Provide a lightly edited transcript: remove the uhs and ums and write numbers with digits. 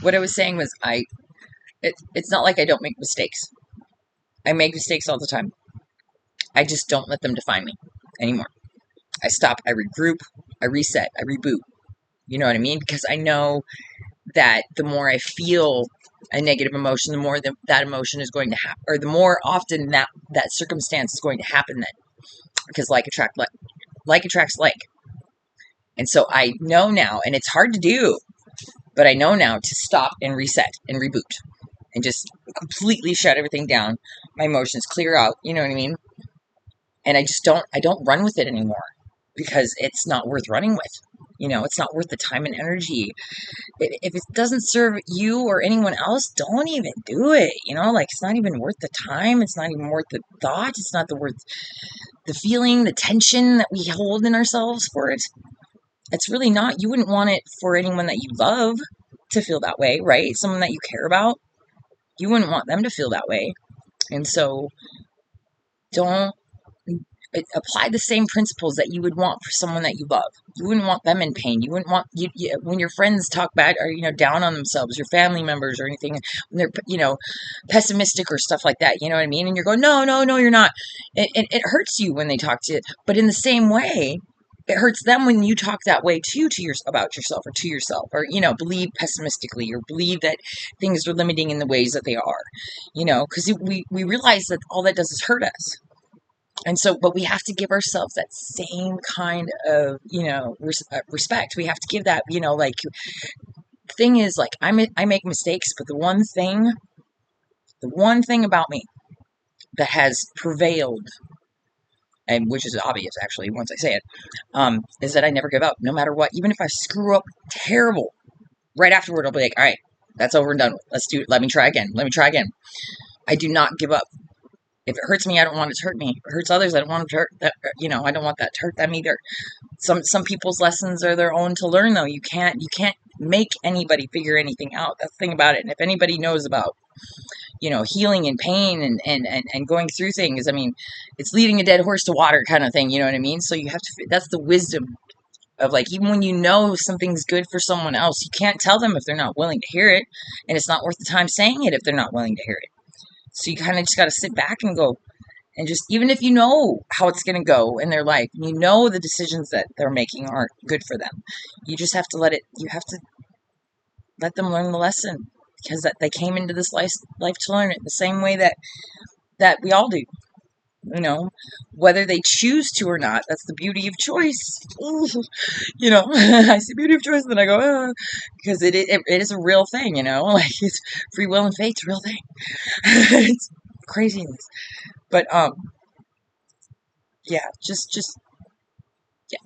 what I was saying was it's not like I don't make mistakes. I make mistakes all the time. I just don't let them define me anymore. I stop, I regroup, I reset, I reboot. You know what I mean? Because I know that the more I feel a negative emotion, the more that emotion is going to happen, or the more often that circumstance is going to happen then. Because like attracts like. And so I know now, and it's hard to do, but I know now to stop and reset and reboot and just completely shut everything down. My emotions clear out, you know what I mean? And I don't run with it anymore because it's not worth running with. It's not worth the time and energy. If it doesn't serve you or anyone else, don't even do it. Like it's not even worth the time. It's not even worth the thought. It's not worth the feeling, the tension that we hold in ourselves for it. It's really not. You wouldn't want it for anyone that you love to feel that way, right? Someone that you care about. You wouldn't want them to feel that way. And so don't apply the same principles that you would want for someone that you love. You wouldn't want them in pain. You wouldn't want when your friends talk bad or down on themselves, your family members or anything, when they're pessimistic or stuff like that. You know what I mean? And you're going, no, you're not. It hurts you when they talk to you, but in the same way, it hurts them when you talk that way too about yourself or to yourself, or believe pessimistically or believe that things are limiting in the ways that they are. Because we realize that all that does is hurt us. And so, but we have to give ourselves that same kind of, respect. We have to give that, like, the thing is, like, I make mistakes, but the one thing about me that has prevailed, and which is obvious, actually, once I say it, is that I never give up, no matter what. Even if I screw up terrible, right afterward, I'll be like, all right, that's over and done with. Let's do it. Let me try again. I do not give up. If it hurts me, I don't want it to hurt me. If it hurts others, I don't want it to hurt that. I don't want that to hurt them either. Some people's lessons are their own to learn, though. You can't make anybody figure anything out. That's the thing about it. And if anybody knows about, healing and pain and going through things, I mean, it's leading a dead horse to water kind of thing. You know what I mean? So you have to. That's the wisdom of, like, even when you know something's good for someone else, you can't tell them if they're not willing to hear it, and it's not worth the time saying it if they're not willing to hear it. So you kind of just got to sit back and go, and just, even if you know how it's going to go in their life, the decisions that they're making aren't good for them, you just have to let them learn the lesson, because that they came into this life to learn it the same way that we all do. Whether they choose to or not, that's the beauty of choice. I see beauty of choice, and then I go, because it is a real thing, like, it's free will and fate's a real thing. It's craziness. But, yeah, just, yeah.